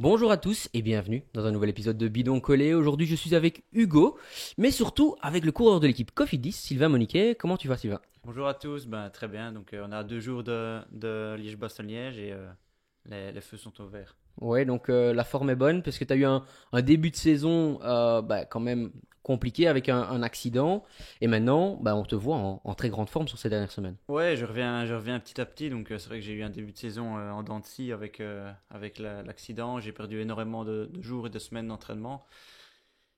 Bonjour à tous et bienvenue dans un nouvel épisode de Bidon Collé. Aujourd'hui, je suis avec Hugo, mais surtout avec le coureur de l'équipe Cofidis, Sylvain Moniquet. Comment tu vas, Sylvain? Bonjour à tous, ben, très bien. On a 2 jours de Liège-Bastogne-Liège et les feux sont au vert. Ouais, donc la forme est bonne parce que tu as eu un début de saison quand même compliqué avec un accident et maintenant on te voit en très grande forme sur ces dernières semaines. Ouais, je reviens petit à petit. C'est vrai que j'ai eu un début de saison en dents de scie avec l'accident. J'ai perdu énormément de jours et de semaines d'entraînement.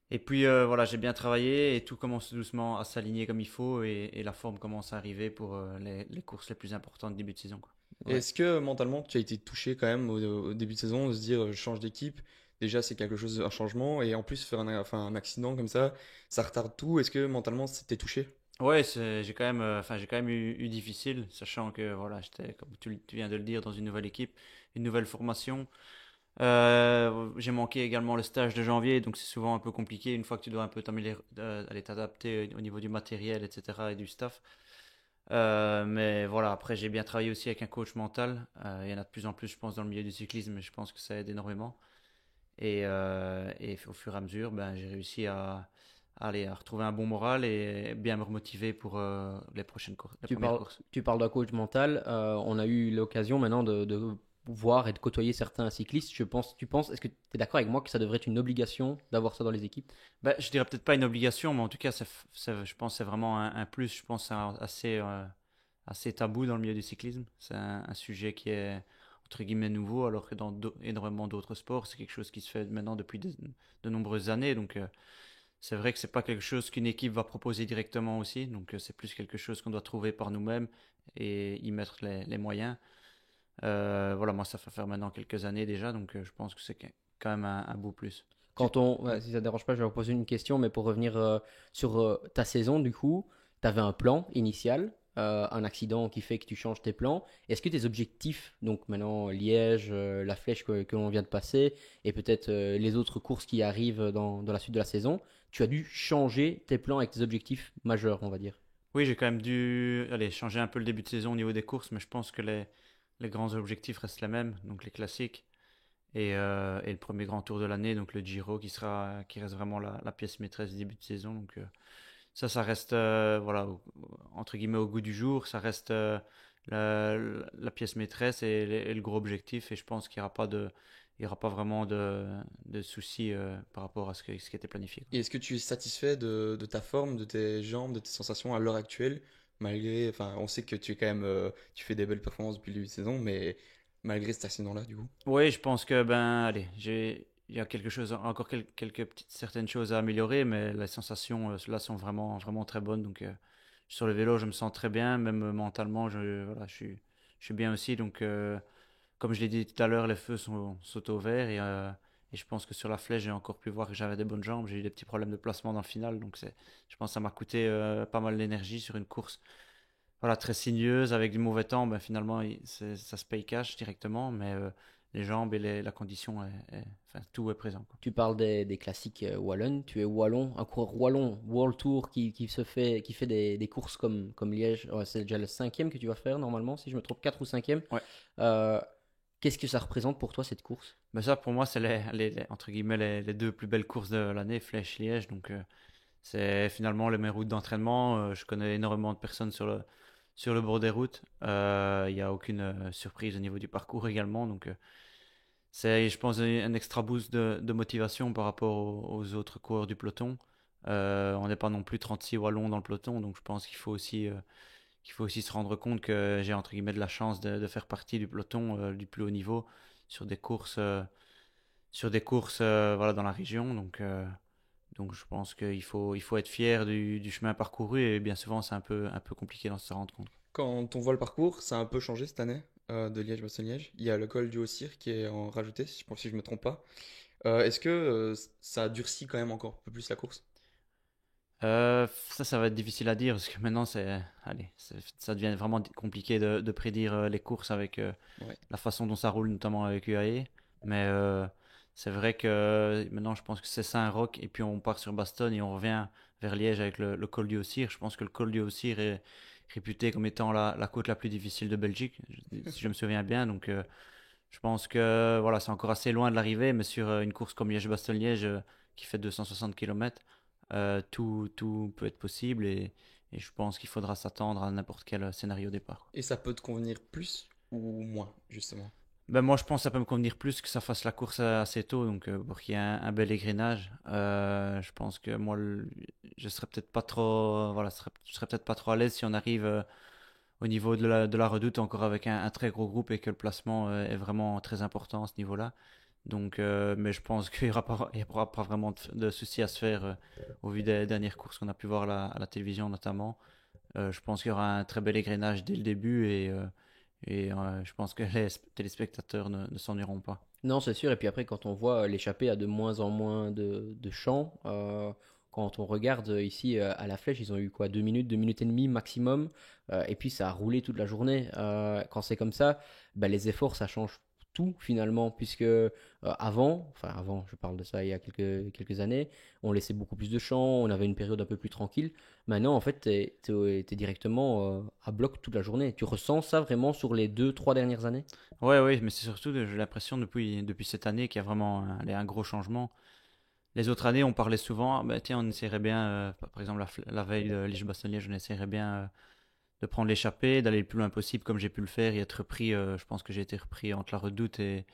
Et puis voilà, j'ai bien travaillé et tout commence doucement à s'aligner comme il faut et la forme commence à arriver pour les courses les plus importantes début de saison, quoi. Et Ouais. est-ce que mentalement tu as été touché quand même au début de saison de se dire je change d'équipe, déjà c'est quelque chose, un changement, et en plus faire un accident comme ça retarde tout. Est-ce que mentalement c'était touché? Ouais, j'ai quand même eu difficile, sachant que voilà, j'étais, comme tu viens de le dire, dans une nouvelle équipe, une nouvelle formation. J'ai manqué également le stage de janvier, donc c'est souvent un peu compliqué une fois que tu dois un peu aller t'adapter au niveau du matériel, etc. et du staff. Mais voilà, après j'ai bien travaillé aussi avec un coach mental. Il y en a de plus en plus, je pense, dans le milieu du cyclisme, et je pense que ça aide énormément. Et au fur et à mesure, ben, j'ai réussi à retrouver un bon moral et bien me remotiver pour les Tu premières parles, courses. tu parles d'un coach mental. On a eu l'occasion maintenant de voir et de côtoyer certains cyclistes. Est-ce que tu es d'accord avec moi que ça devrait être une obligation d'avoir ça dans les équipes? Ben, je dirais peut-être pas une obligation, mais en tout cas, je pense que c'est vraiment un plus. Je pense que c'est assez tabou dans le milieu du cyclisme. C'est un sujet qui est entre guillemets nouveau, alors que dans énormément d'autres sports, c'est quelque chose qui se fait maintenant depuis de nombreuses années. C'est vrai que c'est pas quelque chose qu'une équipe va proposer directement aussi. C'est plus quelque chose qu'on doit trouver par nous-mêmes et y mettre les moyens. Voilà, moi ça fait faire maintenant quelques années déjà, je pense que c'est quand même un beau plus. Tu- Si ça ne dérange pas, je vais vous poser une question, mais pour revenir sur ta saison, du coup, tu avais un plan initial, un accident qui fait que tu changes tes plans. Est-ce que tes objectifs, donc maintenant Liège, la flèche que l'on vient de passer, et peut-être les autres courses qui arrivent dans la suite de la saison, tu as dû changer tes plans avec tes objectifs majeurs, on va dire? Oui, j'ai quand même dû changer un peu le début de saison au niveau des courses, mais je pense que les grands objectifs restent les mêmes, donc les classiques et le premier grand tour de l'année, donc le Giro qui reste vraiment la pièce maîtresse du début de saison. Ça reste voilà entre guillemets au goût du jour, ça reste la pièce maîtresse et le gros objectif. Et je pense il y aura pas vraiment de soucis par rapport à ce qui était planifié, quoi. Et est-ce que tu es satisfait de ta forme, de tes jambes, de tes sensations à l'heure actuelle, malgré, enfin on sait que tu es quand même, tu fais des belles performances depuis le début de saison, mais malgré cet accident-là du coup? Oui, je pense que ben allez, il y a encore quelques petites certaines choses à améliorer, mais les sensations là sont vraiment vraiment très bonnes. Sur le vélo, je me sens très bien, même mentalement, voilà, je suis bien aussi. Comme je l'ai dit tout à l'heure, les feux sont au vert et je pense que sur la flèche, j'ai encore pu voir que j'avais des bonnes jambes. J'ai eu des petits problèmes de placement dans le final, je pense que ça m'a coûté pas mal d'énergie sur une course, voilà, très sinueuse avec du mauvais temps. Ben finalement, ça se paye cash directement, mais les jambes et la condition, enfin tout est présent, quoi. Tu parles des classiques wallonnes. Tu es wallon, un coureur wallon World Tour qui fait des courses comme Liège. Ouais, c'est déjà le cinquième que tu vas faire normalement, si je me trompe, quatre ou cinquième. Ouais. Euh, Qu'est-ce que ça représente pour toi cette course? Ben ça, pour moi, c'est entre guillemets les deux plus belles courses de l'année, Flèche-Liège. C'est finalement mes routes d'entraînement. Je connais énormément de personnes sur le bord des routes. Il n'y a aucune surprise au niveau du parcours également. C'est, je pense, un extra boost de motivation par rapport aux autres coureurs du peloton. On n'est pas non plus 36 wallons dans le peloton, donc je pense qu'il faut aussi se rendre compte que j'ai entre guillemets de la chance de faire partie du peloton du plus haut niveau sur des courses, voilà, dans la région. Donc je pense qu'il faut être fier du chemin parcouru et bien souvent c'est un peu compliqué d'en se rendre compte. Quand on voit le parcours, ça a un peu changé cette année de Liège-Bastogne-Liège. Il y a le col du Haut-Cyr qui est en rajouté, si je me trompe pas. Est-ce que ça durcit quand même encore un peu plus la course? Ça va être difficile à dire parce que maintenant allez, ça devient vraiment compliqué de prédire les courses avec Ouais. la façon dont ça roule, notamment avec UAE. Mais c'est vrai que maintenant je pense que c'est Saint-Roch et puis on part sur Bastogne et on revient vers Liège avec le col du Haut-Cyr. Je pense que le col du Haut-Cyr est réputé comme étant la côte la plus difficile de Belgique, si je me souviens bien. Je pense que voilà, c'est encore assez loin de l'arrivée, mais sur une course comme Liège-Bastogne-Liège qui fait 260 km, tout peut être possible et je pense qu'il faudra s'attendre à n'importe quel scénario au départ. Et ça peut te convenir plus ou moins, justement? Ben moi, je pense que ça peut me convenir plus que ça fasse la course assez tôt, donc pour qu'il y ait un bel égrenage. Je pense que moi, je serais peut-être pas trop, voilà, je serais peut-être pas trop à l'aise si on arrive au niveau de la redoute encore avec un très gros groupe et que le placement est vraiment très important à ce niveau-là. Donc, mais je pense qu'il y aura pas vraiment de soucis à se faire au vu des dernières courses qu'on a pu voir à la télévision notamment. Je pense qu'il y aura un très bel égrenage dès le début et je pense que les téléspectateurs ne s'ennuieront pas. Non, c'est sûr. Et puis après, quand on voit l'échappée à de moins en moins de champs, quand on regarde ici à la Flèche, ils ont eu quoi, 2 minutes et demie maximum. Et puis ça a roulé toute la journée. Quand c'est comme ça, bah, les efforts, ça change tout finalement, puisque avant, je parle de ça il y a quelques années, on laissait beaucoup plus de champs, on avait une période un peu plus tranquille. Maintenant, en fait, t'es directement à bloc toute la journée. Tu ressens ça vraiment sur les 2, 3 dernières années? Ouais, ouais, mais c'est surtout, j'ai l'impression depuis cette année qu'il y a vraiment un gros changement. Les autres années, on parlait souvent, ah, bah, tiens, on essaierait bien, par exemple la veille de Liège-Bastogne-Liège, on essaierait bien de prendre l'échappée, d'aller le plus loin possible comme j'ai pu le faire et être repris. Je pense que j'ai été repris entre la Redoute et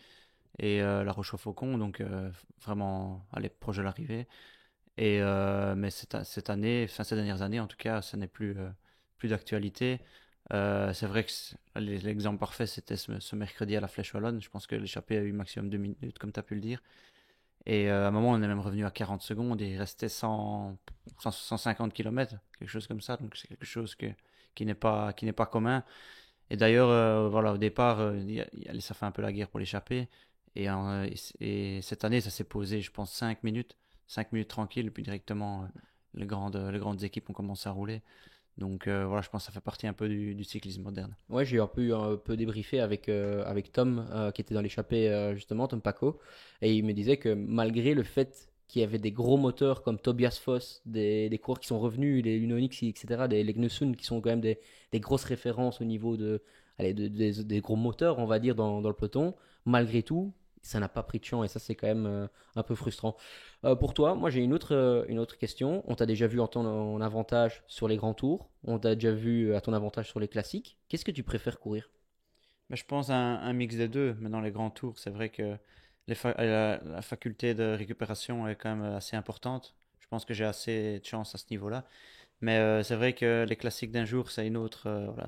la Roche-au-Faucon, donc vraiment aller proche de l'arrivée. Mais cette année, enfin ces dernières années en tout cas, ça n'est plus d'actualité. C'est vrai que l'exemple parfait c'était ce mercredi à la Flèche Wallonne. Je pense que l'échappée a eu maximum 2 minutes, comme tu as pu le dire. Et à un moment, on est même revenu à 40 secondes et il restait 150 km, quelque chose comme ça. Donc c'est quelque chose qui n'est pas commun. Et d'ailleurs, voilà, au départ, ça fait un peu la guerre pour l'échapper. Et cette année, ça s'est posé, je pense, 5 minutes. 5 minutes tranquille, puis directement, les grandes équipes ont commencé à rouler. Donc voilà, je pense que ça fait partie un peu du cyclisme moderne. Ouais, j'ai un peu débriefé avec Tom, qui était dans l'échappée, justement, Tom Paco. Et il me disait que malgré le fait qu'il y avait des gros moteurs comme Tobias Foss, des coureurs qui sont revenus, les Unonix, etc., des Legnesun, qui sont quand même des grosses références au niveau allez, des gros moteurs, on va dire, dans le peloton, malgré tout, ça n'a pas pris de champ. Et ça, c'est quand même un peu frustrant. Pour toi, moi j'ai une autre question. On t'a déjà vu en avantage sur les grands tours. On t'a déjà vu à ton avantage sur les classiques. Qu'est-ce que tu préfères courir? Mais je pense un mix des deux. Mais dans les grands tours, c'est vrai que la faculté de récupération est quand même assez importante. Je pense que j'ai assez de chance à ce niveau-là. Mais c'est vrai que les classiques d'un jour, c'est voilà,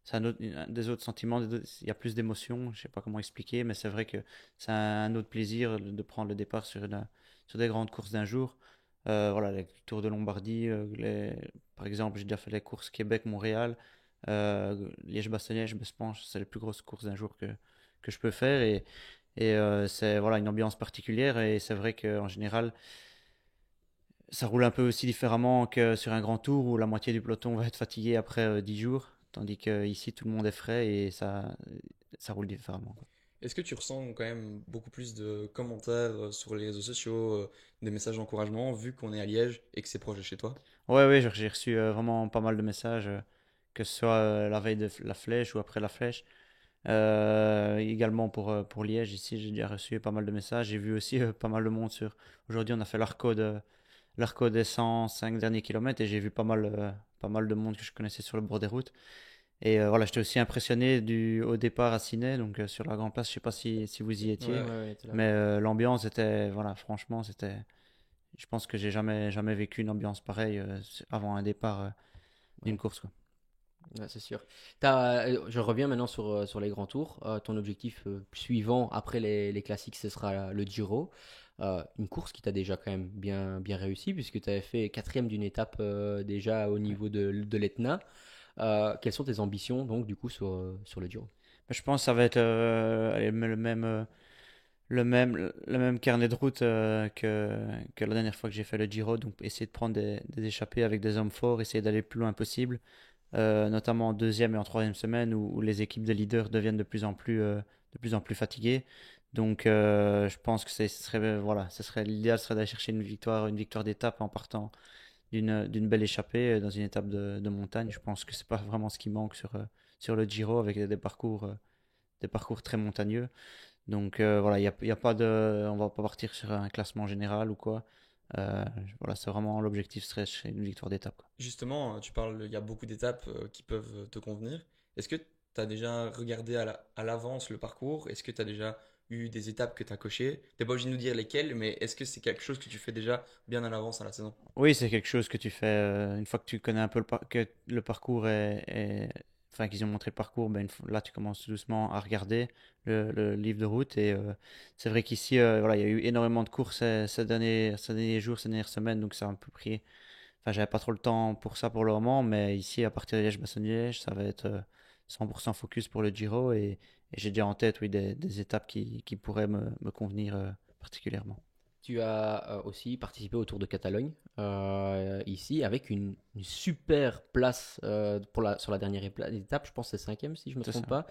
c'est des autres sentiments. Il y a plus d'émotions. Je sais pas comment expliquer, mais c'est vrai que c'est un autre plaisir de prendre le départ sur des grandes courses d'un jour. Voilà, les Tours de Lombardie, par exemple, j'ai déjà fait les courses Québec-Montréal, Liège-Bastogne-Liège, je pense que c'est les plus grosses courses d'un jour que je peux faire et c'est voilà une ambiance particulière et c'est vrai qu'en général ça roule un peu aussi différemment que sur un grand tour où la moitié du peloton va être fatigué après 10 jours, tandis que ici tout le monde est frais et ça roule différemment. Est-ce que tu ressens quand même beaucoup plus de commentaires sur les réseaux sociaux, des messages d'encouragement, vu qu'on est à Liège et que c'est proche de chez toi? Ouais, ouais, j'ai reçu vraiment pas mal de messages, que ce soit la veille de la flèche ou après la flèche. Également pour Liège, ici, j'ai déjà reçu pas mal de messages. J'ai vu aussi pas mal de monde sur. Aujourd'hui, on a fait l'Arco des 105 derniers kilomètres et j'ai vu pas mal de monde que je connaissais sur le bord des routes. Et voilà, j'étais aussi impressionné au départ à Ciné, donc sur la Grand Place. Je sais pas si vous y Ouais, ouais, étiez, ouais, t'es là. mais l'ambiance était, voilà, franchement, c'était. Je pense que j'ai jamais vécu une ambiance pareille avant un départ d'une Ouais, course, quoi. ouais, c'est sûr. Je reviens maintenant sur les grands tours. Ton objectif suivant après les classiques, ce sera le Giro. Une course qui t'a déjà quand même bien réussi, puisque tu avais fait quatrième d'une étape déjà au Ouais. niveau de l'Etna. Quelles sont tes ambitions donc du coup sur le Giro? Je pense que ça va être allez, le même carnet de route que la dernière fois que j'ai fait le Giro. Donc, essayer de prendre des échappées avec des hommes forts, essayer d'aller le plus loin possible, notamment en deuxième et en troisième semaine où les équipes de leaders deviennent de plus en plus fatiguées. Donc, je pense que voilà, l'idéal serait d'aller chercher une victoire d'étape en partant d'une belle échappée dans une étape de montagne. Je pense que c'est pas vraiment ce qui manque sur le Giro avec des parcours des parcours très montagneux. Donc voilà, il y a pas de, on va pas partir sur un classement général ou quoi. Euh, voilà, c'est vraiment l'objectif serait une victoire d'étape, quoi. Justement, tu parles, il y a beaucoup d'étapes qui peuvent te convenir. Est-ce que tu as déjà regardé à l'avance le parcours? Est-ce que tu as déjà eu des étapes que tu as cochées? T'es pas obligé de nous dire lesquelles, mais est-ce que c'est quelque chose que tu fais déjà bien à l'avance à la saison? Oui, c'est quelque chose que tu fais une fois que tu connais un peu que le parcours enfin qu'ils ont montré le parcours, ben là tu commences tout doucement à regarder le livre de route et c'est vrai qu'ici voilà, il y a eu énormément de courses ces derniers jours, ces dernières semaines, donc ça a un peu pris. Enfin, j'avais pas trop le temps pour ça pour le moment, mais ici à partir de Liège-Bastogne-Liège, ça va être 100% focus pour le Giro et j'ai déjà en tête oui des étapes qui pourraient me convenir particulièrement. Tu as aussi participé au Tour de Catalogne ici avec une super place sur la dernière étape, je pense que c'est cinquième si je ne me C'est trompe ça. pas.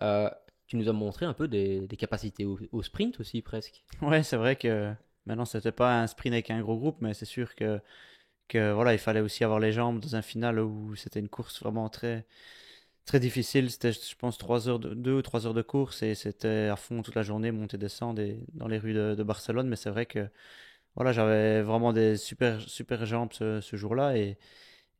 Euh, Tu nous as montré un peu des capacités au sprint aussi presque. Ouais, c'est vrai que maintenant c'était pas un sprint avec un gros groupe, mais c'est sûr que voilà, il fallait aussi avoir les jambes dans un final où c'était une course vraiment très très difficile. C'était, je pense, 2 ou 3 heures de course et c'était à fond toute la journée, monter descendre dans les rues de Barcelone. Mais c'est vrai que voilà, j'avais vraiment des super jambes ce jour-là et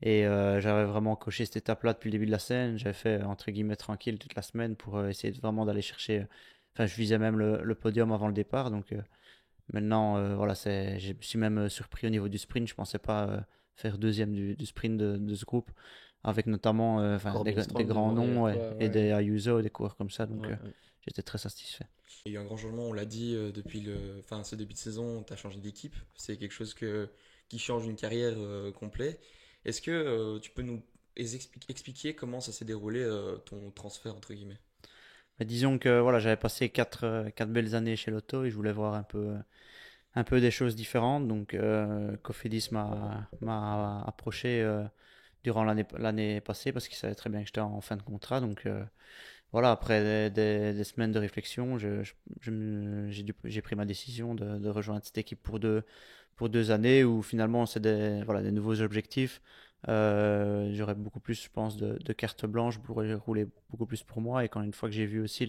j'avais vraiment coché cette étape-là depuis le début de la semaine. J'avais fait entre guillemets tranquille toute la semaine pour essayer vraiment d'aller chercher. Enfin, je visais même le podium avant le départ, donc. Maintenant, voilà, je me suis même surpris au niveau du sprint. Je pensais pas faire deuxième du sprint de ce groupe, avec notamment enfin, Corbin des Strong grands devant noms derrière ouais, toi. et Ouais, des Ayuso, des coureurs comme ça. Donc, ouais, ouais. j'étais très satisfait. Il y a eu un grand changement, on l'a dit depuis enfin, ce début de saison, tu as changé d'équipe. C'est quelque chose qui change une carrière complète. Est-ce que tu peux nous expliquer comment ça s'est déroulé ton transfert entre guillemets? Mais disons que voilà, j'avais passé 4 belles années chez Lotto et je voulais voir un peu des choses différentes. Donc, Cofidis m'a approché durant l'année passée parce qu'il savait très bien que j'étais en fin de contrat. Donc, voilà, après des semaines de réflexion, j'ai pris ma décision de rejoindre cette équipe pour 2 années où finalement c'est voilà, des nouveaux objectifs. J'aurais beaucoup plus, je pense, de carte blanche pour rouler beaucoup plus pour moi. Et quand une fois que j'ai vu aussi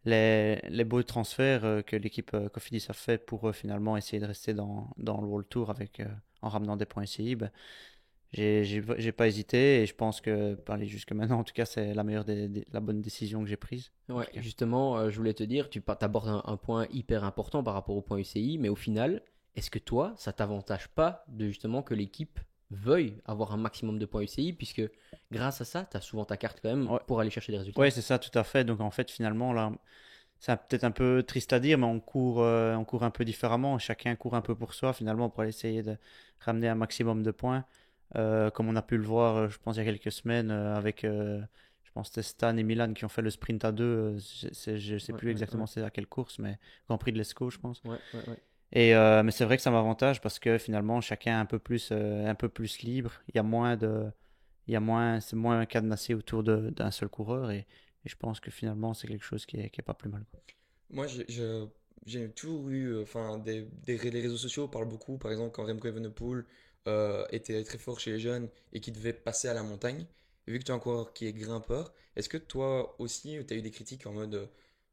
les beaux transferts que l'équipe Cofidis a fait pour finalement essayer de rester dans le World Tour en ramenant des points SCI, ben, j'ai pas hésité et je pense que parler jusque maintenant, en tout cas, c'est la bonne décision que j'ai prise. En Ouais, tout cas. justement, je voulais te dire, tu abordes un point hyper important par rapport au point UCI, mais au final, est-ce que toi, ça t'avantage pas de justement que l'équipe veuille avoir un maximum de points UCI, puisque grâce à ça, tu as souvent ta carte quand même Ouais, pour aller chercher des ouais, résultats. c'est ça, tout à fait. Donc en fait, finalement, là, c'est peut-être un peu triste à dire, mais on court un peu différemment. Chacun court un peu pour soi, finalement, pour essayer de ramener un maximum de points. Comme on a pu le voir, je pense, il y a quelques semaines, avec, je pense, que c'était Stan et Milan qui ont fait le sprint à deux. Je sais Ouais, plus ouais, ouais, exactement c'est à quelle course, mais Grand Prix de l'Escaut, je pense. ouais, ouais, ouais. Mais c'est vrai que ça m'avantage parce que finalement, chacun est un peu plus libre. C'est moins cadenassé autour d'un seul coureur et je pense que finalement, c'est quelque chose qui est pas plus mal, quoi. Moi, j'ai toujours eu, enfin, les réseaux sociaux parlent beaucoup. Par exemple, quand Remco Evenepoel était très fort chez les jeunes et qui devait passer à la montagne, vu que tu es un coureur qui est grimpeur, est-ce que toi aussi, tu as eu des critiques en mode,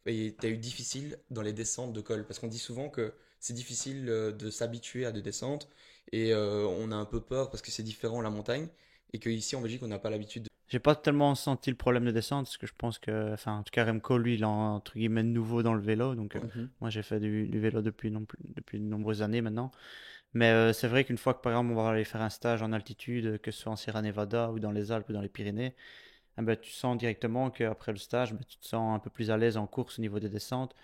tu as eu difficile dans les descentes de col? Parce qu'on dit souvent que c'est difficile de s'habituer à des descentes et on a un peu peur parce que c'est différent la montagne et qu'ici en Belgique, on n'a pas l'habitude de... J'ai pas tellement senti le problème de descente parce que je pense que, enfin, en tout cas, Remco, lui, il est entre guillemets nouveau dans le vélo. Donc, Ouais. Mhm. moi, j'ai fait du vélo depuis de nombreuses années maintenant. Mais c'est vrai qu'une fois que, par exemple, on va aller faire un stage en altitude, que ce soit en Sierra Nevada ou dans les Alpes ou dans les Pyrénées, eh ben, tu sens directement qu'après le stage, ben, tu te sens un peu plus à l'aise en course au niveau des descentes.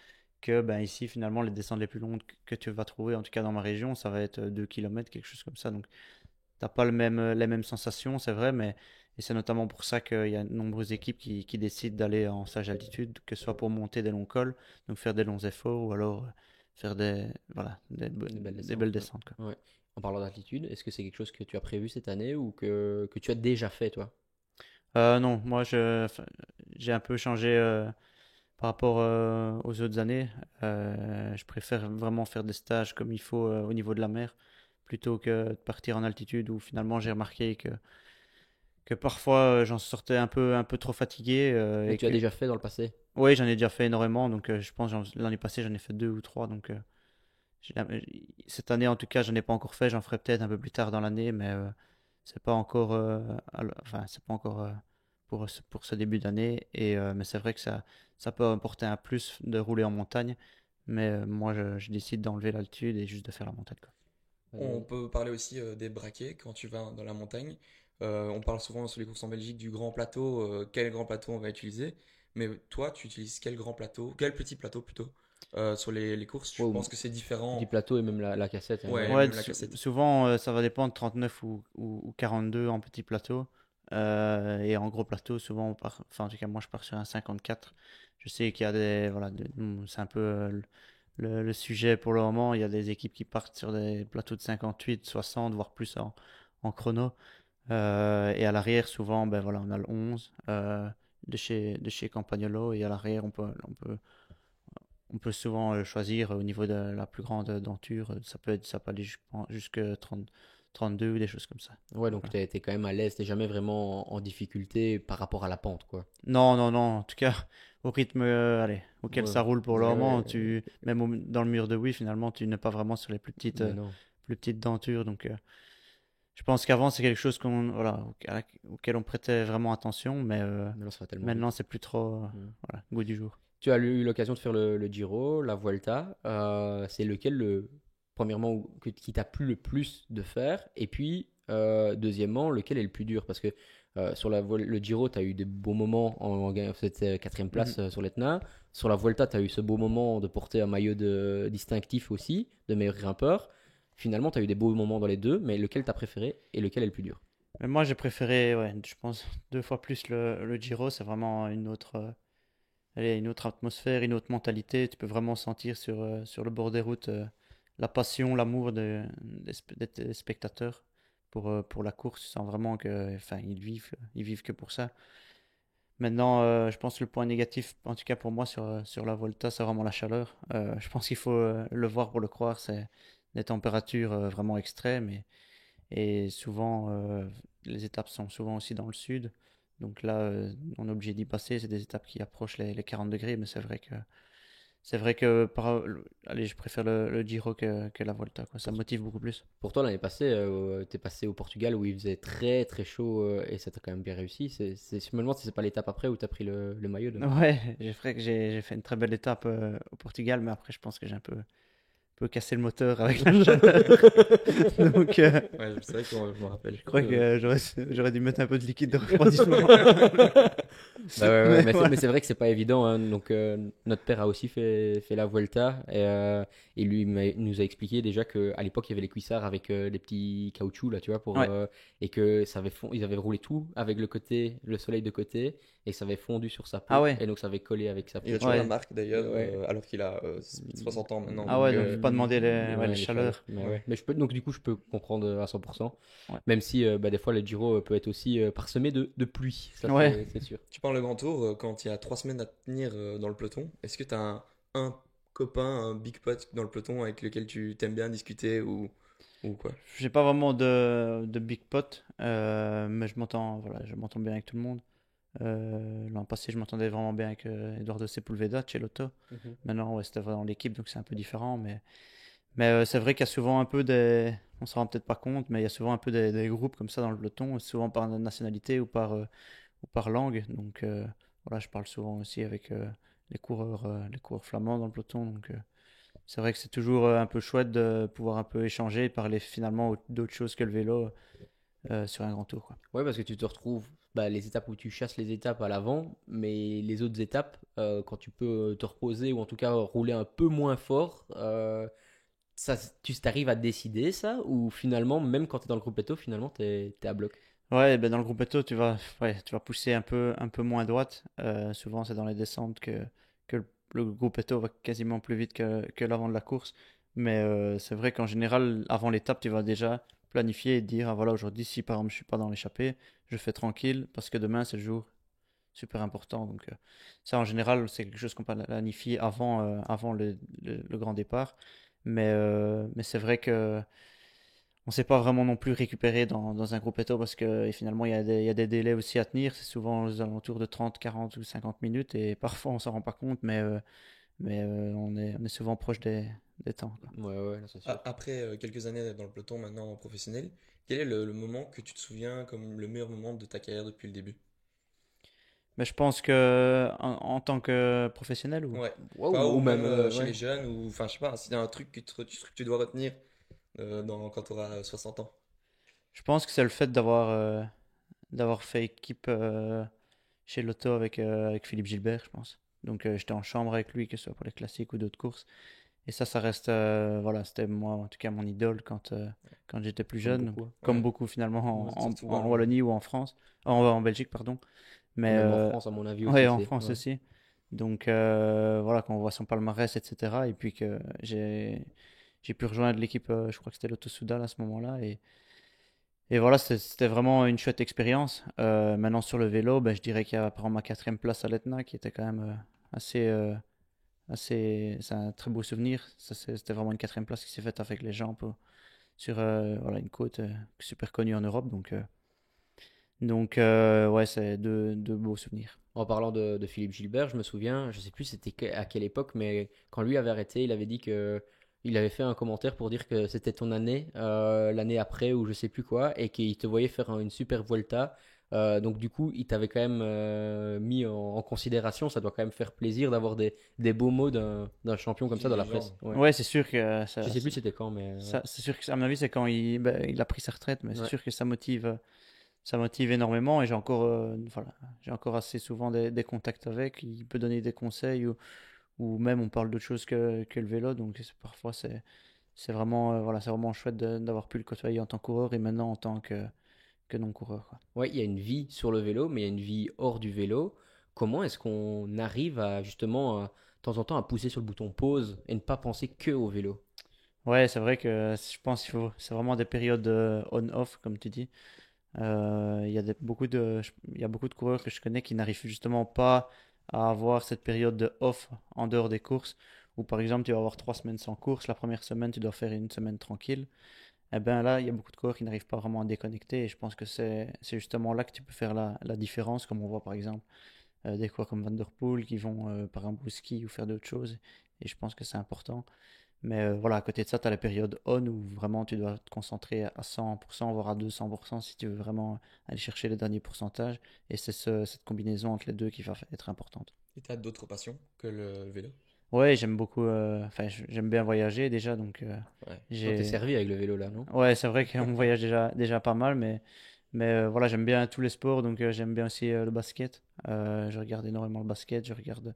Que ben, ici, finalement, les descentes les plus longues que tu vas trouver, en tout cas dans ma région, ça va être 2 km, quelque chose comme ça. Donc, t'as pas les mêmes sensations, c'est vrai, mais et c'est notamment pour ça qu'il y a de nombreuses équipes qui décident d'aller en stage d'altitude, que ce soit pour monter des longs cols, donc faire des longs efforts, ou alors faire voilà, Des belles des descentes. belles Ouais. descentes, quoi. Ouais. En parlant d'altitude, est-ce que c'est quelque chose que tu as prévu cette année ou que tu as déjà fait, toi? Non, moi enfin, j'ai un peu changé par rapport aux autres années. Je préfère vraiment faire des stages comme il faut au niveau de la mer, plutôt que de partir en altitude où finalement j'ai remarqué que parfois j'en sortais un peu trop fatigué. Mais Et tu as que... déjà fait dans le passé. Oui, j'en ai déjà fait énormément, donc je pense l'année passée j'en ai fait deux ou trois, donc cette année en tout cas j'en ai pas encore fait, j'en ferai peut-être un peu plus tard dans l'année, mais c'est pas encore, enfin c'est pas encore pour ce début d'année, et mais c'est vrai que ça peut apporter un plus de rouler en montagne, mais moi je décide d'enlever l'altitude et juste de faire la montagne, quoi. On peut parler aussi des braquets quand tu vas dans la montagne. On parle souvent sur les courses en Belgique du grand plateau, quel grand plateau on va utiliser. Mais toi, tu utilises quel grand plateau, quel petit plateau plutôt, sur les courses? Je Ouais, pense que c'est petit différent. plateau et même la cassette, hein, Ouais, ouais. Ouais, même la cassette. souvent ça va dépendre 39 ou 42 en petit plateau. Et en gros plateau, souvent on part, enfin en tout cas moi je pars sur un 54. Je sais qu'il y a des, voilà, c'est un peu le sujet pour le moment. Il y a des équipes qui partent sur des plateaux de 58, 60, voire plus en chrono. Et à l'arrière, souvent, ben voilà, on a le 11 de chez Campagnolo. Et à l'arrière, on peut souvent choisir au niveau de la plus grande denture. Ça peut aller jusque 30, 32 ou des choses comme ça. Ouais, donc Voilà. t'es quand même à l'aise, t'es jamais vraiment en difficulté par rapport à la pente, quoi. Non, non, non. En tout cas, au rythme allez, auquel Ouais, ça roule pour le ouais, moment, ouais, même dans le mur de oui, finalement, tu n'es pas vraiment sur les mais non. plus petites dentures. Donc, je pense qu'avant, c'est quelque chose voilà, auquel on prêtait vraiment attention, mais Mais là, ça va tellement maintenant, vite. c'est plus trop, Ouais. voilà, goût du jour. Tu as eu l'occasion de faire le Giro, la Vuelta. C'est lequel, premièrement, qui t'a plu le plus de faire? Et puis, deuxièmement, lequel est le plus dur? Parce que sur le Giro, tu as eu des beaux moments en gagnant cette quatrième Mhm. place sur l'Etna. Sur la Vuelta, tu as eu ce beau moment de porter un maillot distinctif aussi, de meilleur grimpeur. Finalement, tu as eu des beaux moments dans les deux, mais lequel t'as préféré et lequel est le plus dur? Mais moi, j'ai préféré, ouais, je pense, deux fois plus le Giro. C'est vraiment allez, une autre atmosphère, une autre mentalité. Tu peux vraiment sentir sur le bord des routes la passion, l'amour des spectateurs pour la course. Tu sens vraiment que, enfin, ils vivent que pour ça. Maintenant, je pense que le point négatif, en tout cas pour moi sur la Volta, c'est vraiment la chaleur. Je pense qu'il faut le voir pour le croire. C'est des températures vraiment extrêmes et souvent, les étapes sont souvent aussi dans le sud. Donc là, on est obligé d'y passer. C'est des étapes qui approchent les 40 degrés, mais c'est vrai que allez, je préfère le Giro que la Volta, quoi. Ça me Pour, motive beaucoup plus. pour toi, l'année passée, t'es passé au Portugal où il faisait très très chaud et ça t'a quand même bien réussi. Je me demande si c'est pas l'étape après où t'as pris le maillot de. Ouais, j'ai fait une très belle étape au Portugal, mais après, je pense que j'ai un peu cassé le moteur avec la chaleur. Donc, Ouais, c'est vrai que je me rappelle. je crois que j'aurais dû mettre un peu de liquide de refroidissement. Bah ouais, ouais, Mais mais voilà. c'est vrai que c'est pas évident, hein. Donc, notre père a aussi fait la Vuelta et lui il nous a expliqué déjà qu'à l'époque il y avait les cuissards avec des petits caoutchoucs là, tu vois, Ouais. et que ils avaient roulé tout avec le soleil de côté et ça avait fondu sur sa Ah peau ouais. et donc ça avait collé avec sa Il peau. a toujours la Ouais. marque d'ailleurs, Ouais. alors qu'il a 60 ans maintenant. Ah Donc, ouais, donc faut pas demander ouais, les Ouais, les chaleurs. chaleurs. Mais Ouais. ouais. Mais donc du coup je peux comprendre à 100%. Ouais. Même si bah, des fois le Giro peut être aussi parsemé de pluie, ça Ouais. c'est sûr. tu parles de grand tour, quand il y a 3 semaines à tenir dans le peloton, est-ce que tu as un copain, un big pot dans le peloton avec lequel tu t'aimes bien discuter ou quoi? J'ai pas vraiment de big pot, mais je m'entends bien avec tout le monde. L'an passé, je m'entendais vraiment bien avec Eduardo Sepulveda, Celotto. Mhm. Maintenant, ouais, c'était vraiment l'équipe, donc c'est un peu différent. Mais c'est vrai qu'il y a souvent un peu on se rend peut-être pas compte, mais il y a souvent un peu des groupes comme ça dans le peloton, souvent par nationalité ou par langue. Donc voilà, je parle souvent aussi avec les coureurs flamands dans le peloton. Donc c'est vrai que c'est toujours un peu chouette de pouvoir un peu échanger et parler finalement d'autres choses que le vélo sur un grand tour, quoi. Ouais, parce que tu te retrouves bah, les étapes où tu chasses les étapes à l'avant, mais les autres étapes, quand tu peux te reposer ou en tout cas rouler un peu moins fort, ça, tu t'arrives à décider ça ou finalement, même quand tu es dans le gruppetto, finalement, t'es à bloc. Ouais, ben dans le gruppetto, ouais, tu vas pousser un peu moins à droite. Souvent, c'est dans les descentes que le gruppetto va quasiment plus vite que l'avant de la course. Mais c'est vrai qu'en général, avant l'étape, tu vas déjà planifier et te dire, ah, voilà, aujourd'hui, si par exemple je suis pas dans l'échappée, je fais tranquille parce que demain, c'est le jour super important. Donc ça, en général, c'est quelque chose qu'on planifie avant le grand départ. Mais c'est vrai que on sait pas vraiment non plus récupérer dans un groupe éto parce que et finalement il y a des délais aussi à tenir. C'est souvent aux alentours de 30, 40 ou 50 minutes et parfois on s'en rend pas compte, mais on est souvent proche des temps, quoi. Ouais, ouais, là, c'est sûr. Après quelques années dans le peloton maintenant professionnel, quel est le moment que tu te souviens comme le meilleur moment de ta carrière depuis le début? Mais je pense que en tant que professionnel ou Ouais. Ouais, Pas ou ou même, même chez les ouais. jeunes ou enfin je sais pas, s'il y a un truc que tu dois retenir quand tu auras 60 ans. je pense que c'est le fait d'avoir fait équipe chez Lotto avec Philippe Gilbert, je pense. Donc j'étais en chambre avec lui, que ce soit pour les classiques ou d'autres courses. Et ça reste, voilà, c'était moi, en tout cas, mon idole quand j'étais plus Comme jeune. Donc, beaucoup, hein. comme Ouais. beaucoup finalement Ouais, surtout en Wallon. Wallonie ou en France, en Belgique, pardon. Et Mais même en France, à mon avis ouais, aussi, en c'est. France Ouais. aussi. Donc voilà, quand on voit son palmarès, etc. Et puis que j'ai pu rejoindre l'équipe, je crois que c'était Lotto Soudal à ce moment-là. Et voilà, c'était vraiment une chouette expérience. Maintenant sur le vélo, ben, je dirais qu'il y a par exemple ma quatrième place à l'Etna qui était quand même assez, c'est un très beau souvenir. C'était vraiment une quatrième place qui s'est faite avec les gens sur voilà, une côte super connue en Europe. Donc ouais, c'est deux beaux souvenirs. En parlant de Philippe Gilbert, je me souviens, je sais plus à quelle époque, mais quand lui avait arrêté, il avait dit que il avait fait un commentaire pour dire que c'était ton année, l'année après ou je sais plus quoi, et qu'il te voyait faire une super Vuelta. Donc du coup, il t'avait quand même mis en considération. Ça doit quand même faire plaisir d'avoir des beaux mots d'un champion comme ça D'une dans la légende. presse. Ouais. Ouais, c'est sûr que Je sais plus c'était quand, mais ouais. c'est sûr que à mon avis c'est quand il a pris sa retraite, mais c'est Ouais. sûr que ça motive énormément et voilà, j'ai encore assez souvent des contacts avec. Il peut donner des conseils ou même on parle d'autre chose que le vélo. Donc parfois c'est vraiment voilà, c'est vraiment chouette d'avoir pu le côtoyer en tant que coureur et maintenant en tant que non coureur, quoi. Ouais, il y a une vie sur le vélo, mais il y a une vie hors du vélo. Comment est-ce qu'on arrive à justement, de temps en temps, à pousser sur le bouton pause et ne pas penser que au vélo? Ouais, c'est vrai que je pense c'est vraiment des périodes on-off comme tu dis. Il y a beaucoup de coureurs que je connais qui n'arrivent justement pas à avoir cette période de off en dehors des courses, où par exemple tu vas avoir 3 semaines sans course, la première semaine tu dois faire une semaine tranquille. Et bien là, il y a beaucoup de coureurs qui n'arrivent pas vraiment à déconnecter, et je pense que c'est justement là que tu peux faire la différence, comme on voit par exemple des coureurs comme Van Der Poel qui vont par exemple au ski ou faire d'autres choses, et je pense que c'est important. Mais voilà, à côté de ça, tu as la période on où vraiment tu dois te concentrer à 100%, voire à 200% si tu veux vraiment aller chercher les derniers pourcentages. Et c'est cette combinaison entre les deux qui va être importante. Et t'as d'autres passions que le vélo? Ouais, j'aime beaucoup, enfin, j'aime bien voyager déjà, donc Ouais. Donc t'es j'ai. servi avec le vélo là, non? Ouais, c'est vrai qu'on voyage déjà pas mal, mais voilà, j'aime bien tous les sports, donc j'aime bien aussi le basket. Je regarde énormément le basket, je regarde,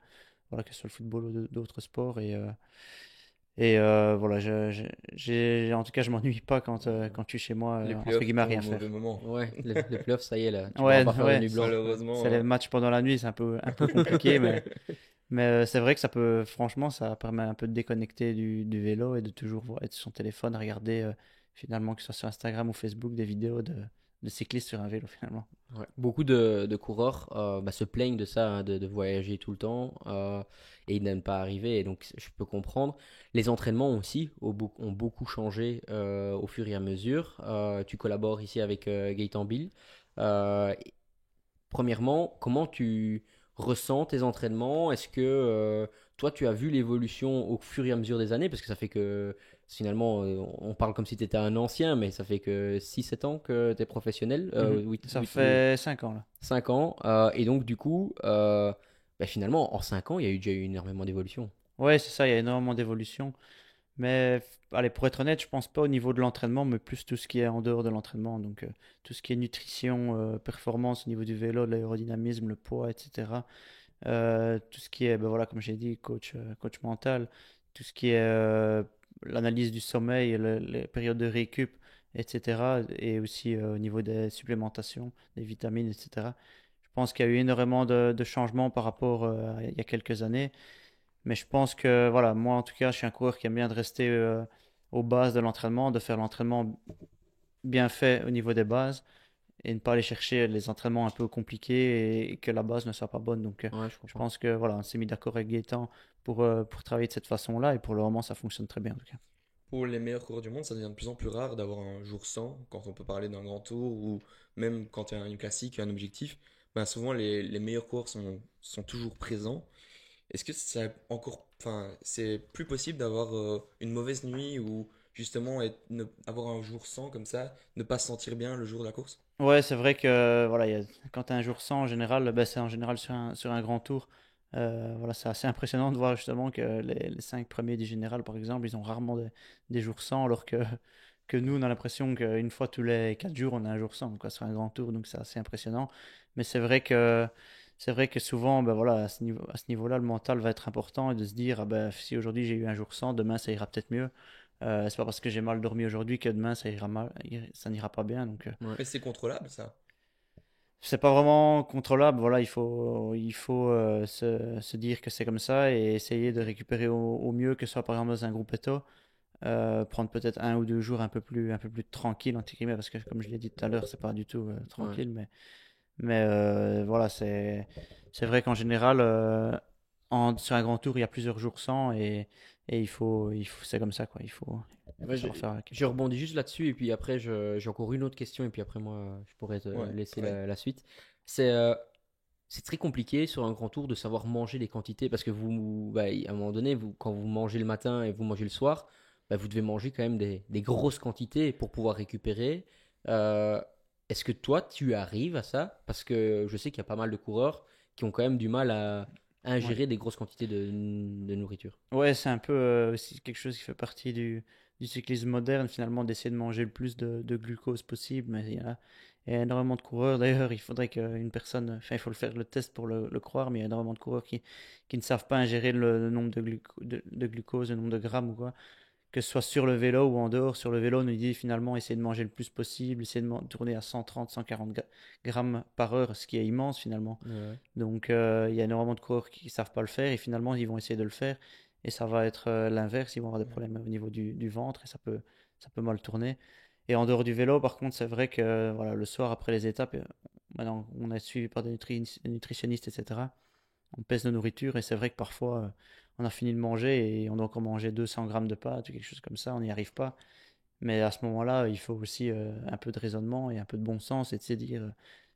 voilà, que ce soit le football ou d'autres sports, et voilà, en tout cas, je m'ennuie pas quand je suis chez moi, Les entre playoffs guillemets, à tombent au rien mauvais faire. moment. Ouais, les playoffs, ça y est là, tu pourras Ouais, pas faire de ouais, nuit blanche. Ouais. c'est Malheureusement. les matchs pendant la nuit, c'est un peu compliqué, mais c'est vrai que ça peut, franchement, ça permet un peu de déconnecter du vélo et de toujours être sur son téléphone, regarder finalement, que ce soit sur Instagram ou Facebook, des vidéos de cyclistes sur un vélo finalement. Ouais. Beaucoup de coureurs se plaignent de ça, hein, de voyager tout le temps et ils n'aiment pas arriver. Et donc, je peux comprendre. Les entraînements aussi ont beaucoup changé au fur et à mesure. Tu collabores ici avec Gaëtan Bill. Euh, Premièrement, comment tu ressens tes entraînements? Est-ce que toi, tu as vu l'évolution au fur et à mesure des années? Parce que ça fait que finalement, on parle comme si tu étais un ancien, mais ça fait que 6 7 ans que tu es professionnel. Mhm. 8, Ça fait 5 ans là. 5 ans. Et donc, du coup, finalement, en 5 ans, il y a déjà eu énormément d'évolution. Ouais, c'est ça, il y a énormément d'évolution. Mais allez, pour être honnête, je pense pas au niveau de l'entraînement, mais plus tout ce qui est en dehors de l'entraînement. Donc tout ce qui est nutrition, performance au niveau du vélo, de l'aérodynamisme, le poids, etc. Tout ce qui est, ben voilà, comme j'ai dit, coach mental, tout ce qui est l'analyse du sommeil, les périodes de récup, etc. Et aussi au niveau des supplémentations, des vitamines, etc. Je pense qu'il y a eu énormément de changements par rapport à il y a quelques années. Mais je pense que, voilà, moi en tout cas, je suis un coureur qui aime bien de rester aux bases de l'entraînement, de faire l'entraînement bien fait au niveau des bases et ne pas aller chercher les entraînements un peu compliqués et que la base ne soit pas bonne. Donc, Ouais, je je comprends. pense que, voilà, on s'est mis d'accord avec Gaëtan pour travailler de cette façon-là et pour le moment, ça fonctionne très bien en tout cas. pour les meilleurs coureurs du monde, ça devient de plus en plus rare d'avoir un jour sans, quand on peut parler d'un grand tour ou même quand il y a une classique, un objectif. Ben souvent, les meilleurs coureurs sont toujours présents. Est-ce que c'est plus possible d'avoir une mauvaise nuit ou justement avoir un jour sans comme ça, ne pas se sentir bien le jour de la course? Ouais, c'est vrai que voilà, quand tu as un jour sans, en général, ben, c'est en général sur un grand tour. Voilà, c'est assez impressionnant de voir justement que les 5 premiers du général, par exemple, ils ont rarement des jours sans, alors que nous, on a l'impression qu'une fois tous les 4 jours, on a un jour sans, quoi, sur un grand tour, donc c'est assez impressionnant. Mais c'est vrai que souvent, ben voilà, à ce niveau-là, le mental va être important et de se dire, ah ben, si aujourd'hui j'ai eu un jour sans, demain ça ira peut-être mieux. C'est pas parce que j'ai mal dormi aujourd'hui que demain ça ira mal, ça n'ira pas bien, donc. Ouais. Mais c'est contrôlable ça. C'est pas vraiment contrôlable, voilà, il faut se dire que c'est comme ça et essayer de récupérer au mieux, que ce soit par exemple dans un groupe ETO, prendre peut-être 1 ou 2 jours un peu plus tranquille, entre guillemets, parce que comme je l'ai dit tout à l'heure, c'est pas du tout Ouais. tranquille, mais voilà, c'est vrai qu'en général, sur un grand tour, il y a plusieurs jours sans et c'est comme ça, quoi, il faut Ouais, savoir faire avec. je rebondis juste là-dessus et puis après j'ai encore une autre question et puis après moi je pourrais te Ouais, laisser ouais. la suite. C'est euh, c'est très compliqué sur un grand tour de savoir manger les quantités parce que bah, à un moment donné, quand vous mangez le matin et vous mangez le soir, bah, vous devez manger quand même des grosses quantités pour pouvoir récupérer. Euh, Est-ce que toi tu arrives à ça? Parce que je sais qu'il y a pas mal de coureurs qui ont quand même du mal à Ouais. ingérer des grosses quantités de nourriture. Ouais, c'est un peu aussi quelque chose qui fait partie du cyclisme moderne, finalement, d'essayer de manger le plus de glucose possible. Mais il y a énormément de coureurs. D'ailleurs, il faudrait qu'une personne, enfin, il faut le faire le test pour le croire, mais il y a énormément de coureurs qui ne savent pas ingérer le nombre de glucose, le nombre de grammes ou quoi. Que ce soit sur le vélo ou en dehors. Sur le vélo, on nous dit finalement essayer de manger le plus possible, essayer de tourner à 130, 140 grammes par heure, ce qui est immense finalement. Ouais. Donc il y a énormément de coureurs qui ne savent pas le faire et finalement ils vont essayer de le faire et ça va être l'inverse, ils vont avoir des problèmes au niveau du ventre et ça peut mal tourner. Et en dehors du vélo, par contre, c'est vrai que voilà, le soir après les étapes, maintenant on est suivi par des nutritionnistes, etc. On pèse nos nourritures et c'est vrai que parfois on a fini de manger et on doit encore manger 200 grammes de pâtes ou quelque chose comme ça, on n'y arrive pas. Mais à ce moment-là, il faut aussi un peu de raisonnement et un peu de bon sens et de se dire,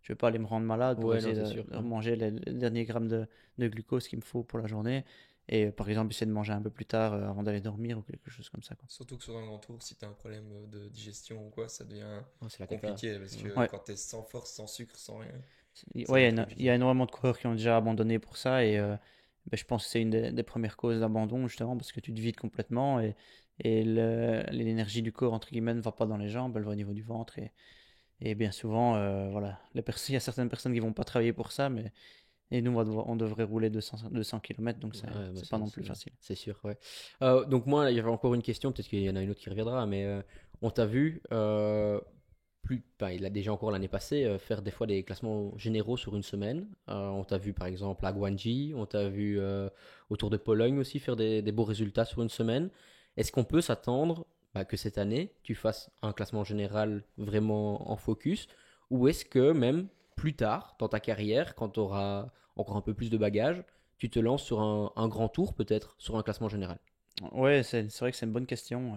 je ne vais pas aller me rendre malade pour Ouais, non, essayer c'est de, sûr. de manger les derniers grammes de glucose qu'il me faut pour la journée. Et par exemple, essayer de manger un peu plus tard avant d'aller dormir ou quelque chose comme ça, quoi. Surtout que sur un grand tour, si tu as un problème de digestion ou quoi, ça devient Ouais, c'est la cata. compliqué parce Ouais. que Ouais, quand tu es sans force, sans sucre, sans rien, ça ouais, devient il y, plus il y a compliqué. énormément de coureurs qui ont déjà abandonné pour ça et ben, je pense que c'est une des premières causes d'abandon justement parce que tu te vides complètement et l'énergie du corps, entre guillemets, ne va pas dans les jambes, elle va au niveau du ventre et bien souvent, voilà, il y a certaines personnes qui vont pas travailler pour ça, et nous, on devrait rouler 200 km, donc c'est Ouais, bah c'est pas non plus facile. c'est sûr, ouais. Donc moi, il y avait encore une question, peut-être qu'il y en a une autre qui reviendra, mais on t'a vu, bah, il a déjà encore l'année passée, faire des fois des classements généraux sur une semaine. On t'a vu par exemple à Guangxi, on t'a vu autour de Pologne aussi faire des beaux résultats sur une semaine. Est-ce qu'on peut s'attendre bah, que cette année, tu fasses un classement général vraiment en focus, ou est-ce que même plus tard dans ta carrière, quand tu auras encore un peu plus de bagages, tu te lances sur un grand tour peut-être, sur un classement général? Ouais, c'est vrai que c'est une bonne question.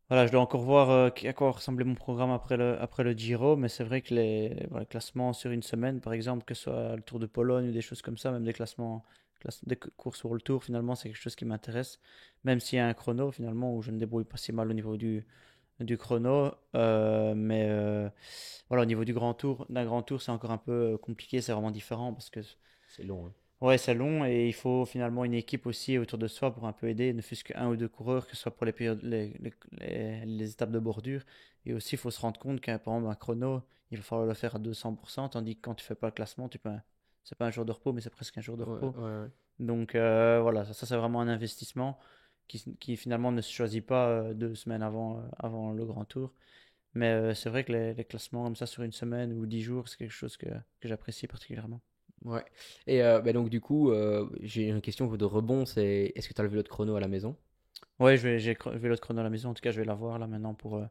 Voilà, je dois encore voir à quoi ressemblait mon programme après le Giro, mais c'est vrai que voilà, classements sur une semaine, par exemple, que ce soit le Tour de Pologne ou des choses comme ça, même des classements, des courses sur le Tour, finalement, c'est quelque chose qui m'intéresse. Même s'il y a un chrono, finalement, où je me débrouille pas si mal au niveau du chrono, mais voilà, au niveau d'un grand tour, c'est encore un peu compliqué, c'est vraiment différent parce que C'est long, hein. ouais, c'est long et il faut finalement une équipe aussi autour de soi pour un peu aider, ne fût-ce qu'un ou deux coureurs, que ce soit pour les étapes de bordure. Et aussi, il faut se rendre compte qu'un par exemple, un chrono, il va falloir le faire à 200%, tandis que quand tu fais pas le classement, c'est pas un jour de repos, mais c'est presque un jour de Ouais, repos. ouais, ouais. Donc voilà, ça c'est vraiment un investissement qui finalement ne se choisit pas 2 semaines avant le grand tour. Mais c'est vrai que les classements comme ça sur une semaine ou 10 jours, c'est quelque chose que j'apprécie particulièrement. Ouais. Et bah donc du coup, j'ai une question de rebond, c'est est-ce que tu as le vélo de chrono à la maison Ouais, j'ai le vélo de chrono à la maison. En tout cas, je vais l'avoir là maintenant pour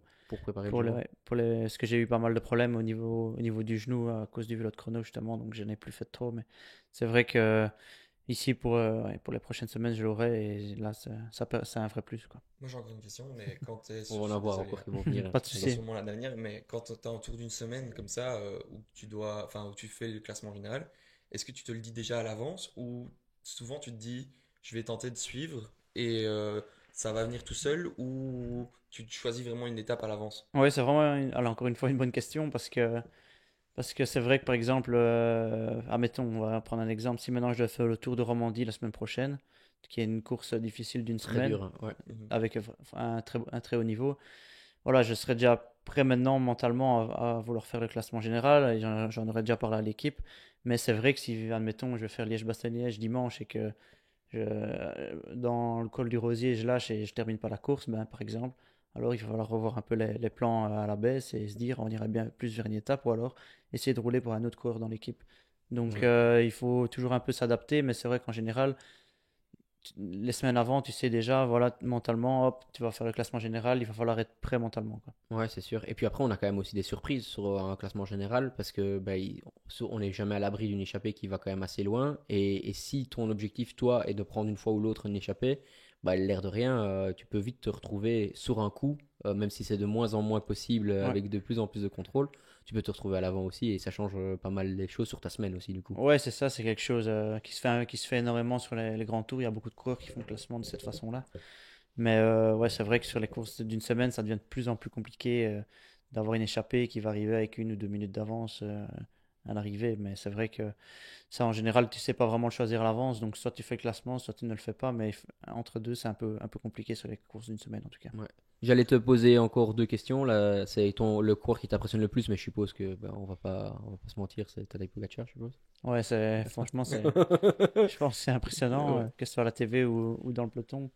préparer le pour Giro? parce que j'ai eu pas mal de problèmes au niveau du genou à cause du vélo de chrono justement, donc je n'ai plus fait trop. Mais c'est vrai que ici pour les prochaines semaines, je l'aurai et là, c'est un vrai plus, quoi. Moi, j'ai encore une question, mais quand tu es On va en avoir désolé, encore hein. qui vont venir. Hein. Pas de C'est souci. sûrement la dernière, mais quand tu es autour d'une semaine comme ça, où tu dois, enfin, où tu fais le classement général, est-ce que tu te le dis déjà à l'avance ou souvent tu te dis, je vais tenter de suivre et ça va venir tout seul ou tu choisis vraiment une étape à l'avance? Ouais, c'est vraiment, alors, encore une fois, une bonne question parce que c'est vrai que par exemple, admettons, on va prendre un exemple. Si maintenant je dois faire le Tour de Romandie la semaine prochaine, qui est une course difficile d'une Très semaine dur. Hein. Ouais. Mhm. avec un très haut niveau, voilà, je serais déjà prêt maintenant mentalement à vouloir faire le classement général et j'en aurais déjà parlé à l'équipe. Mais c'est vrai que si, admettons, je vais faire Liège-Bastogne-Liège dimanche et que dans le col du Rosier, je lâche et je termine pas la course, ben, par exemple, alors il va falloir revoir un peu les plans à la baisse et se dire on irait bien plus vers une étape ou alors essayer de rouler pour un autre coureur dans l'équipe. Donc Ouais. il faut toujours un peu s'adapter, mais c'est vrai qu'en général, les semaines avant, tu sais déjà, voilà, mentalement, hop, tu vas faire le classement général, il va falloir être prêt mentalement, quoi. Ouais, c'est sûr. Et puis après, on a quand même aussi des surprises sur un classement général parce que bah, on n'est jamais à l'abri d'une échappée qui va quand même assez loin. Et si ton objectif, toi, est de prendre une fois ou l'autre une échappée, bah, l'air de rien, tu peux vite te retrouver sur un coup, même si c'est de moins en moins possible Ouais. avec de plus en plus de contrôle. Tu peux te retrouver à l'avant aussi et ça change pas mal les choses sur ta semaine aussi, du coup. Ouais, c'est ça, c'est quelque chose qui se fait énormément sur les grands tours. Il y a beaucoup de coureurs qui font le classement de cette façon-là. Mais ouais, c'est vrai que sur les courses d'une semaine, ça devient de plus en plus compliqué d'avoir une échappée qui va arriver avec 1 ou 2 minutes d'avance à l'arrivée. Mais c'est vrai que ça, en général, tu sais pas vraiment le choisir à l'avance. Donc, soit tu fais le classement, soit tu ne le fais pas. Mais entre deux, c'est un peu compliqué sur les courses d'une semaine, en tout cas. Ouais. J'allais te poser encore deux questions. Là, c'est le coureur qui t'impressionne le plus, mais je suppose que bah, on va pas se mentir, c'est Tadej Pogacar, je suppose. Ouais, franchement, je pense que c'est impressionnant, Ouais. que ce soit à la TV ou dans le peloton.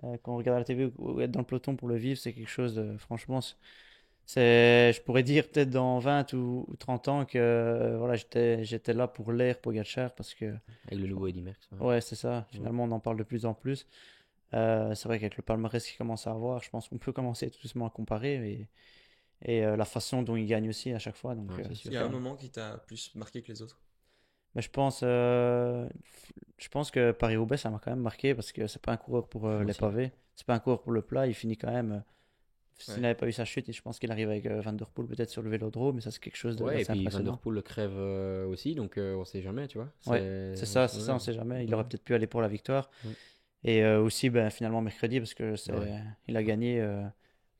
Quand on regarde à la TV ou être dans le peloton pour le vivre, c'est quelque chose de, franchement, je pourrais dire peut-être dans 20 ou 30 ans que voilà, j'étais là pour l'ère Pogacar parce que, Avec le nouveau Eddy Merckx. Ouais. ouais, c'est ça. Ouais. Finalement, on en parle de plus en plus. C'est vrai qu'avec le palmarès qu'il commence à avoir, je pense qu'on peut commencer tout doucement à comparer et la façon dont il gagne aussi à chaque fois. Donc, Ouais, c'est sûr. Il y a un moment qui t'a plus marqué que les autres? mais je pense que Paris-Roubaix, ça m'a quand même marqué parce que c'est pas un coureur pour Moi les aussi. pavés, c'est pas un coureur pour le plat. Il finit quand même. S'il Ouais. n'avait pas eu sa chute, je pense qu'il arrive avec Van Der Poel peut-être sur le vélodrome, mais ça c'est quelque chose Ouais, et d'assez puis Van Der impressionnant. Poel le crève aussi, donc on sait jamais, tu vois. Ouais, c'est ça, Ouais, on sait jamais. Il ouais, aurait peut-être pu aller pour la victoire. ouais. Et aussi, ben, finalement, mercredi, parce que Ouais. il a gagné.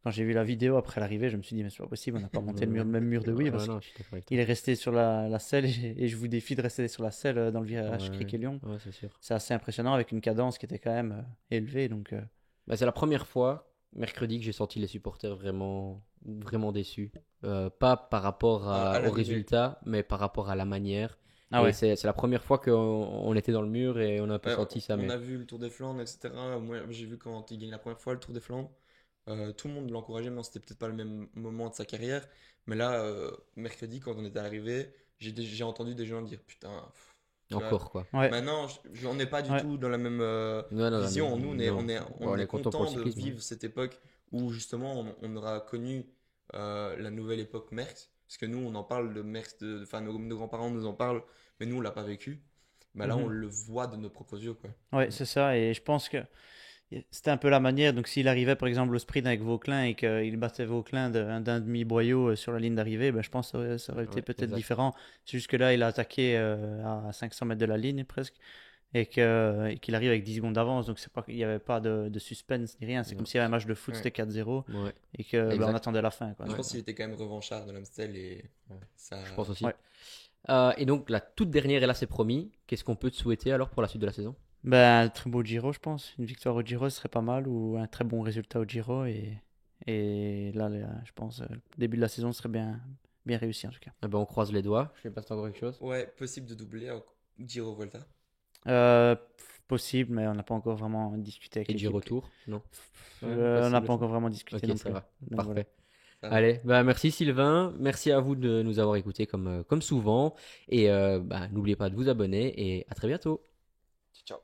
Quand j'ai vu la vidéo après l'arrivée, je me suis dit, mais c'est pas possible, on n'a pas monté le même mur de oui, Ouais, parce non, je suis d'accord avec toi. qu'il est resté sur la selle et je vous défie de rester sur la selle dans le virage Ouais, Criquet-Lyon. ouais, c'est sûr. C'est assez impressionnant avec une cadence qui était quand même élevée. Donc, Bah, c'est la première fois, mercredi, que j'ai senti les supporters vraiment, vraiment déçus. Pas par rapport À au l'arrivée. résultat, mais par rapport à la manière. ah Et ouais, c'est la première fois qu'on était dans le mur et on a un peu Ouais, senti ça. on Mais a vu le Tour des Flandres, etc. Moi, j'ai vu quand il gagne la première fois le Tour des Flandres. Tout le monde l'encourageait, mais c'était peut-être pas le même moment de sa carrière. Mais là, mercredi, quand on était arrivé, j'ai entendu des gens dire putain, tu vois. encore, quoi. ouais, Maintenant, on n'est pas du ouais, tout dans la même Non, non, vision. Nous, non. Bon, on on est est content pour le content de cyclisme. Ouais. vivre cette époque où justement on aura connu la nouvelle époque Merckx. Parce que nous, on en parle de Merckx, enfin nos grands-parents nous en parlent, mais nous, on l'a pas vécu. Bah là, on mhm. le voit de nos propres yeux, quoi. Ouais, c'est ça. Et je pense que c'était un peu la manière. Donc, s'il arrivait par exemple au sprint avec Vauclin et qu'il battait Vauclin d'un demi-boyau sur la ligne d'arrivée, ben, je pense que ça aurait été Ouais, peut-être exact. différent. C'est juste que là, il a attaqué à 500 mètres de la ligne presque et qu'il arrive avec 10 secondes d'avance. Donc, c'est pas, il n'y avait pas de suspense ni rien. C'est Non. comme s'il y avait un match de foot, Ouais. c'était 4-0 Ouais, et que ben, on exact. attendait la fin, quoi. Je Ouais. pense qu'il était quand même revanchard de l'Amstel et Ouais. ça. Je pense aussi. Ouais. Et donc, la toute dernière, et là, c'est promis. Qu'est-ce qu'on peut te souhaiter alors pour la suite de la saison? Ben, un très beau Giro, je pense. Une victoire au Giro ce serait pas mal ou un très bon résultat au Giro. Et là, je pense, le début de la saison serait bien réussi en tout cas. Eh ben, on croise les doigts. Je sais pas si t'as encore quelque chose. Ouais, possible de doubler au Giro Volta. Possible, mais on n'a pas encore vraiment discuté avec Et du l'équipe. retour? Non. Ouais, On n'a possible pas aussi. encore vraiment discuté Ok, non ça plus. va. Donc, Parfait. voilà. Ça va. Allez, bah merci Sylvain, merci à vous de nous avoir écoutés comme souvent, et bah, n'oubliez pas de vous abonner, et à très bientôt. Ciao.